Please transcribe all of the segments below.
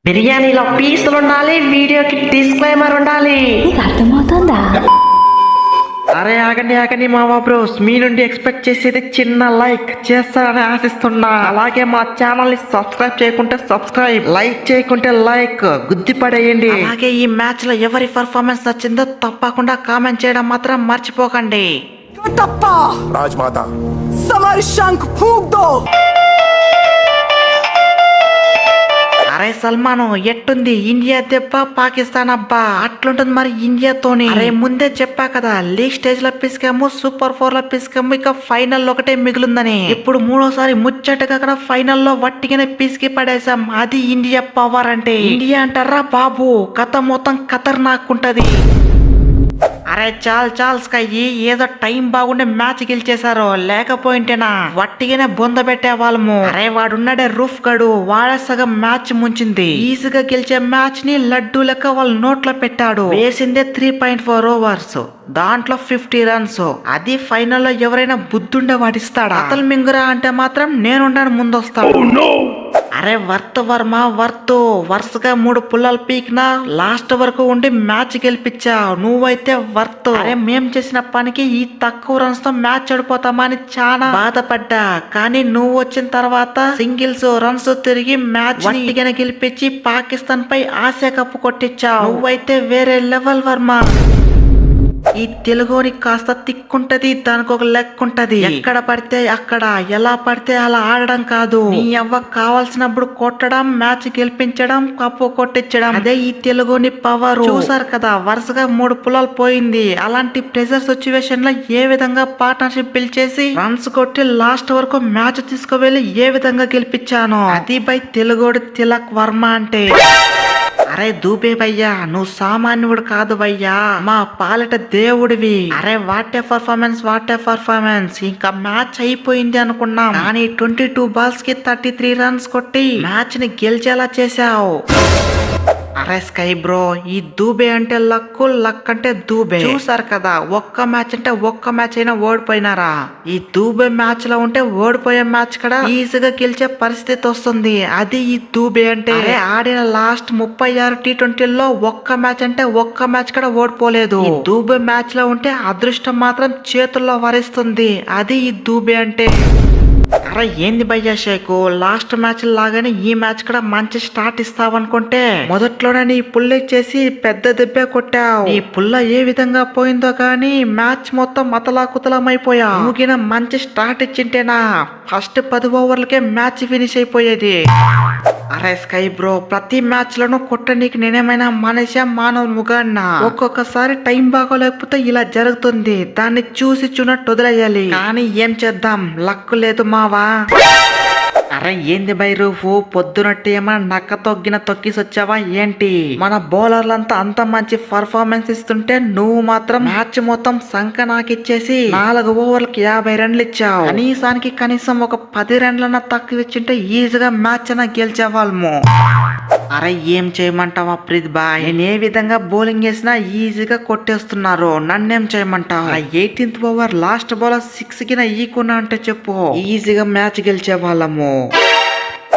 బిర్యానీలో పీసులు ఉండాలి, వీడియోకి డిస్క్లైమర్ ఉండాలి. నీకు అర్థమవుతుందా? అరే ఆగండి మావా బ్రోస్, మీ నుండి ఎక్స్పెక్ట్ చేసేది చిన్న లైక్ చేస్తారని ఆశిస్తున్నా. అలాగే మా ఛానల్ ని సబ్స్క్రైబ్ చేయకుంటే సబ్స్క్రైబ్, లైక్ చేయకుంటే లైక్ గుద్ది పడేయండి. అలాగే ఈ మ్యాచ్ లో ఎవరి పర్ఫార్మెన్స్ నచ్చిందో తప్పకుండా కామెంట్ చేయడం మాత్రం మర్చిపోకండి. टप्पा राजमाता समर शंख फूंक दो। అరే సల్మాను, ఎట్టుంది ఇండియా దెబ్బ పాకిస్తాన్ అబ్బా? అట్లుంటుంది మరి ఇండియాతోని. అరే ముందే చెప్పా కదా, లీగ్ స్టేజ్ లో పిసికాము, సూపర్ 4 లో పిసికాము, ఇక ఫైనల్ ఒకటే మిగులుందని. ఇప్పుడు మూడోసారి ముచ్చటగా అక్కడ ఫైనల్లో వట్టిగానే పిసికి పడేసాం. అది ఇండియా పవర్ అంటే. ఇండియా అంటారా బాబు, కథ మొత్తం ఖతర్నాకుంటది. అరే చాల్ స్కై, ఏదో టైం బాగుండే మ్యాచ్ గెలిచేశారు, లేకపోయింటేనా వట్టిగానే బొంద పెట్టే వాళ్ళము. అరే వాడున్నాడే రూఫ్ గడు, వాడే సగం మ్యాచ్ ముంచింది. ఈజీగా గెలిచే మ్యాచ్ ని లడ్డూ లెక్క వాళ్ళ నోట్లో పెట్టాడు. వేసిందే 3.4 ఓవర్స్, దాంట్లో 50 రన్స్. అది ఫైనల్లో ఎవరైనా బుద్ధుండే వాడిస్తాడా? అతలు మింగురా అంటే మాత్రం నేనుంటాను ముందొస్తాడు. అరే వర్మ వరుసగా 3 పుల్లలు పీకినా లాస్ట్ వరకు ఉండి మ్యాచ్ గెలిపించావు. నువ్వైతే అరే మేం చేసిన పనికి ఈ తక్కువ రన్స్ తో మ్యాచ్ ఓడిపోతామా అని చాలా బాధపడ్డా. కానీ నువ్వు వచ్చిన తర్వాత సింగిల్స్ రన్స్ తిరిగి మ్యాచ్ గెలిపించి పాకిస్తాన్ పై ఆసియా కప్పు కొట్టించావు. నువ్వైతే వేరే లెవెల్ వర్మ. ఈ తెలుగుని కాస్త తిక్కుంటది, దానికి ఒక లెక్క ఉంటది. ఎక్కడ పడితే అక్కడ, ఎలా పడితే అలా ఆడడం కాదు. నీ అవ్వ కావాల్సినప్పుడు కొట్టడం, మ్యాచ్ గెలిపించడం, కప్పు కొట్టించడం, అదే ఈ తెలుగుని పవర్. చూసారు కదా, వరుసగా 3 పుల్లలు పోయింది. అలాంటి ప్రెజర్ సిచ్యువేషన్ లో ఏ విధంగా పార్ట్నర్షిప్ బిల్డ్ చేసి రన్స్ కొట్టి లాస్ట్ వరకు మ్యాచ్ తీసుకువెళ్లి ఏ విధంగా గెలిపించాను. అది బై తెలుగోడు తిలక్ వర్మ అంటే. అరే దూబే భయ్యా, నువ్వు సామాన్యుడు కాదు భయ్యా, మా పాలట దేవుడివి. అరే వాట్ ఏ పర్ఫార్మెన్స్. ఇంకా మ్యాచ్ అయిపోయింది అనుకున్నాం, కానీ 22 బాల్స్ కి 33 రన్స్ కొట్టి మ్యాచ్ ని గెలిచేలా చేశావు. అరే స్కై బ్రో, ఈ దూబే అంటే లక్ అంటే దూబే. చూసారు కదా, ఒక్క మ్యాచ్ అంటే ఒక్క మ్యాచ్ అయినా ఓడిపోయినారా? ఈ దూబే మ్యాచ్ లో ఉంటే ఓడిపోయే మ్యాచ్ కూడా ఈజీగా గెలిచే పరిస్థితి వస్తుంది. అది ఈ దూబే అంటే. ఆడిన లాస్ట్ 36 T20లో ఒక్క మ్యాచ్ అంటే ఒక్క మ్యాచ్ కూడా ఓడిపోలేదు. ఈ దూబే మ్యాచ్ లో ఉంటే అదృష్టం మాత్రం చేతుల్లో వరిస్తుంది. అది ఈ దూబే అంటే. అరే ఏంది భయ్యా షేకు, లాస్ట్ మ్యాచ్ లాగానే ఈ మ్యాచ్ కూడా మంచి స్టార్ట్ ఇస్తావనుకుంటే మొదట్లోనే నీ పుల్ల చేసి పెద్ద దెబ్బే కొట్టావు. ఈ పుల్ల ఏ విధంగా పోయిందో గానీ మ్యాచ్ మొత్తం మతలాకుతలమైపోయా. నువ్వుగిన మంచి స్టార్ట్ ఇచ్చింటేనా ఫస్ట్ 10 ఓవర్లకే మ్యాచ్ ఫినిష్ అయిపోయేది. అరే స్కై బ్రో, ప్రతి మ్యాచ్ లోనూ కొట్టనీకి నేనేమైనా మానవునిగా అన్నా. ఒక్కొక్కసారి టైం బాగోలేకపోతే ఇలా జరుగుతుంది, దాన్ని చూసి చూనట్టు వదిలేయాలి. కానీ ఏం చేద్దాం, లక్కు లేదు మావా. అరే ఏంది బై రూఫు, పొద్దునట్టు ఏమైనా నక్క తొక్కిసొచ్చావా ఏంటి? మన బౌలర్లంతా అంత మంచి పర్ఫార్మెన్స్ ఇస్తుంటే నువ్వు మాత్రం మ్యాచ్ మొత్తం సంక నాకిచ్చేసి 4 ఓవర్లకి 50 రన్లు ఇచ్చావు. కనీసం ఒక 10 రన్లన్నా తక్కువ ఇచ్చింటే ఈజీగా మ్యాచ్ అన్నా గెలిచేవాళ్ళము. అరే ఏం చేయమంటావా ప్రీత్ బాయ్, నేను ఏ విధంగా బౌలింగ్ చేసినా ఈజీగా కొట్టేస్తున్నారు, నన్నేం చేయమంటావు? 18th ఓవర్ లాస్ట్ బౌలర్ 6 కి ఈకున్నా అంటే చెప్పు, ఈజీగా మ్యాచ్ గెలిచే వాళ్ళము.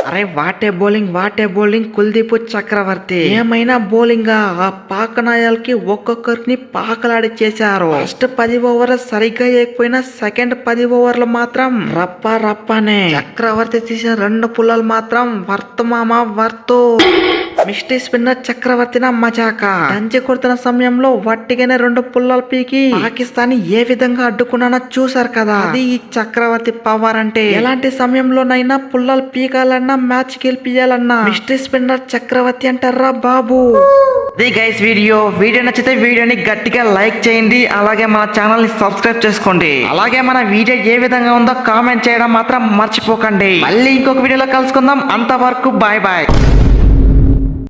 అరే వాటే బౌలింగ్ కుల్దీప్ చక్రవర్తి. ఏమైనా బౌలింగ్ ఆ పాకనాయాలకి ఒక్కొక్కరిని పాకలాడి చేశారు. ఫస్ట్ 10 ఓవర్లు సరిగ్గా వేయకపోయినా సెకండ్ 10 ఓవర్లు మాత్రం రప్పానే. చక్రవర్తి తీసిన 2 పుల్లలు మాత్రం వర్తు. మిస్టీ స్పిన్నర్ చక్రవర్తిన మజాక. దంచి కొడుతున్న సమయంలో వట్టిగానే 2 పుల్లలు పీకి పాకిస్తాన్ ఏ విధంగా అడ్డుకున్నానో చూసారు కదా. అది ఈ చక్రవర్తి పవర్ అంటే. ఎలాంటి సమయంలోనైనా పుల్లలు పీకాలన్నా మ్యాచ్ గెలిపియాలన్నా మిస్టీ స్పిన్నర్ చక్రవర్తి అంటారా బాబు. ఇది గైస్ వీడియో నచ్చితే వీడియోని గట్టిగా లైక్ చేయండి. అలాగే మన ఛానల్ ని సబ్స్క్రైబ్ చేసుకోండి. అలాగే మన వీడియో ఏ విధంగా ఉందో కామెంట్ చేయడం మాత్రం మర్చిపోకండి. మళ్ళీ ఇంకొక వీడియోలో కలుసుకుందాం. అంతవరకు బాయ్.